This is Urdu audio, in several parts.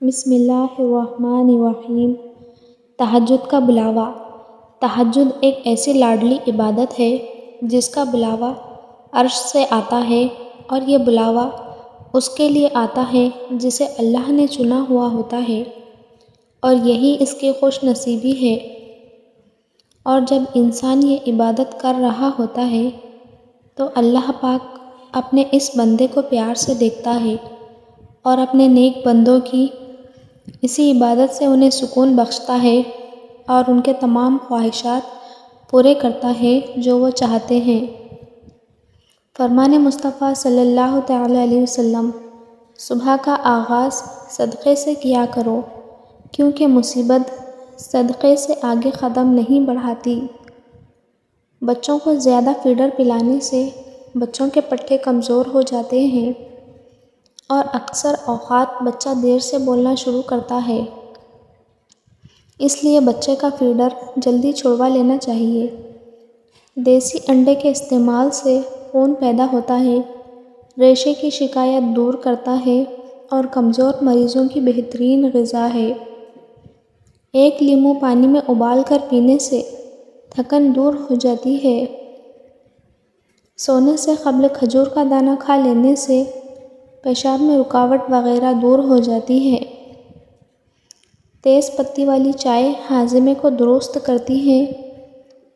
بسم اللہ الرحمن الرحیم۔ تہجد کا بلاوا۔ تہجد ایک ایسی لاڈلی عبادت ہے جس کا بلاوا عرش سے آتا ہے، اور یہ بلاوا اس کے لیے آتا ہے جسے اللہ نے چنا ہوا ہوتا ہے، اور یہی اس کی خوش نصیبی ہے۔ اور جب انسان یہ عبادت کر رہا ہوتا ہے تو اللہ پاک اپنے اس بندے کو پیار سے دیکھتا ہے اور اپنے نیک بندوں کی اسی عبادت سے انہیں سکون بخشتا ہے اور ان کے تمام خواہشات پورے کرتا ہے جو وہ چاہتے ہیں۔ فرمان مصطفیٰ صلی اللہ تعالیٰ علیہ وسلم: صبح کا آغاز صدقے سے کیا کرو، کیونکہ مصیبت صدقے سے آگے قدم نہیں بڑھاتی۔ بچوں کو زیادہ فیڈر پلانے سے بچوں کے پٹھے کمزور ہو جاتے ہیں، اور اکثر اوقات بچہ دیر سے بولنا شروع کرتا ہے، اس لیے بچے کا فیڈر جلدی چھڑوا لینا چاہیے۔ دیسی انڈے کے استعمال سے خون پیدا ہوتا ہے، ریشے کی شکایت دور کرتا ہے اور کمزور مریضوں کی بہترین غذا ہے۔ ایک لیموں پانی میں ابال کر پینے سے تھکن دور ہو جاتی ہے۔ سونے سے قبل کھجور کا دانہ کھا لینے سے پیشاب میں رکاوٹ وغیرہ دور ہو جاتی ہے۔ تیز پتی والی چائے ہاضمے کو درست کرتی ہے،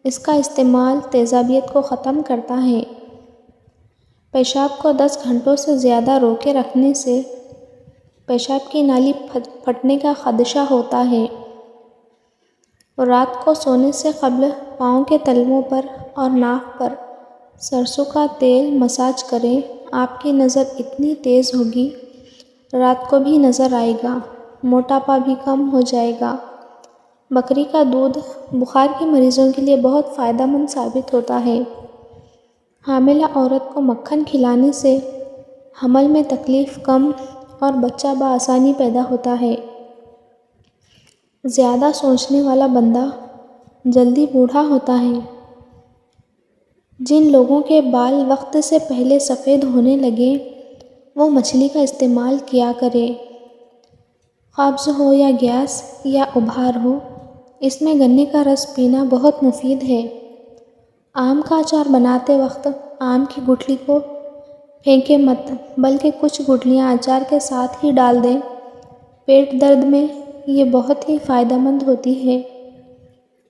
اس کا استعمال تیزابیت کو ختم کرتا ہے۔ پیشاب کو 10 گھنٹوں سے زیادہ روکے رکھنے سے پیشاب کی نالی پھٹنے کا خدشہ ہوتا ہے۔ رات کو سونے سے قبل پاؤں کے تلووں پر اور ناک پر سرسوں کا تیل مساج کریں، آپ کی نظر اتنی تیز ہوگی رات کو بھی نظر آئے گا، موٹاپا بھی کم ہو جائے گا۔ بکری کا دودھ بخار کے مریضوں کے لیے بہت فائدہ مند ثابت ہوتا ہے۔ حاملہ عورت کو مکھن کھلانے سے حمل میں تکلیف کم اور بچہ بآسانی پیدا ہوتا ہے۔ زیادہ سوچنے والا بندہ جلدی بوڑھا ہوتا ہے۔ جن لوگوں کے بال وقت سے پہلے سفید ہونے لگیں وہ مچھلی کا استعمال کیا کریں۔ قبض ہو یا گیس یا ابھار ہو، اس میں گنے کا رس پینا بہت مفید ہے۔ آم کا اچار بناتے وقت آم کی گٹھلی کو پھینکیں مت، بلکہ کچھ گٹھلیاں اچار کے ساتھ ہی ڈال دیں۔ پیٹ درد میں یہ بہت ہی فائدہ مند ہوتی ہے۔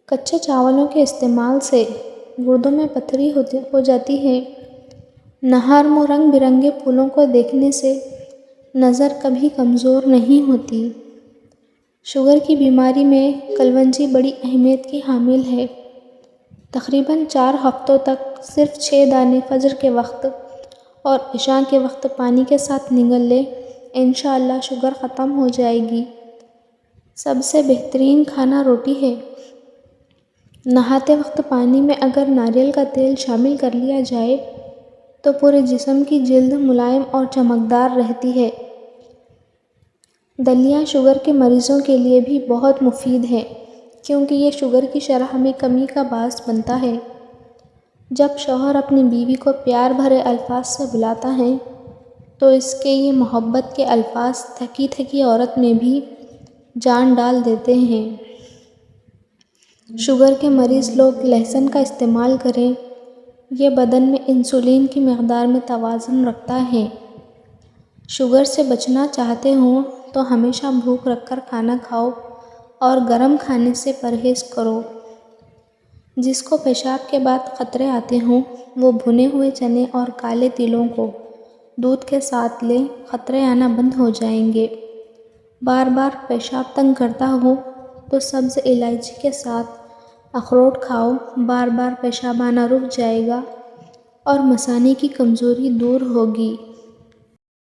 کچے چاولوں کے استعمال سے گردوں میں پتھری ہو جاتی ہے۔ نہار میں رنگ برنگے پھولوں کو دیکھنے سے نظر کبھی کمزور نہیں ہوتی۔ شوگر کی بیماری میں کلونجی بڑی اہمیت کی حامل ہے۔ تقریباً 4 ہفتوں تک صرف 6 دانے فجر کے وقت اور عشاء کے وقت پانی کے ساتھ نگل لیں، انشاءاللہ شوگر ختم ہو جائے گی۔ سب سے بہترین کھانا روٹی ہے۔ نہاتے وقت پانی میں اگر ناریل کا تیل شامل کر لیا جائے تو پورے جسم کی جلد ملائم اور چمکدار رہتی ہے۔ دلیا شوگر کے مریضوں کے لیے بھی بہت مفید ہے، کیونکہ یہ شوگر کی شرح میں کمی کا باعث بنتا ہے۔ جب شوہر اپنی بیوی کو پیار بھرے الفاظ سے بلاتا ہے تو اس کے یہ محبت کے الفاظ تھکی تھکی عورت میں بھی جان ڈال دیتے ہیں۔ شوگر کے مریض لوگ لہسن کا استعمال کریں، یہ بدن میں انسولین کی مقدار میں توازن رکھتا ہے۔ شوگر سے بچنا چاہتے ہوں تو ہمیشہ بھوک رکھ کر کھانا کھاؤ اور گرم کھانے سے پرہیز کرو۔ جس کو پیشاب کے بعد قطرے آتے ہوں وہ بھنے ہوئے چنے اور کالے تلوں کو دودھ کے ساتھ لیں، قطرے آنا بند ہو جائیں گے۔ بار بار پیشاب تنگ کرتا ہو تو سبز الائچی کے ساتھ اخروٹ کھاؤ، بار بار پیشاب آنا رک جائے گا اور مثانے کی کمزوری دور ہوگی۔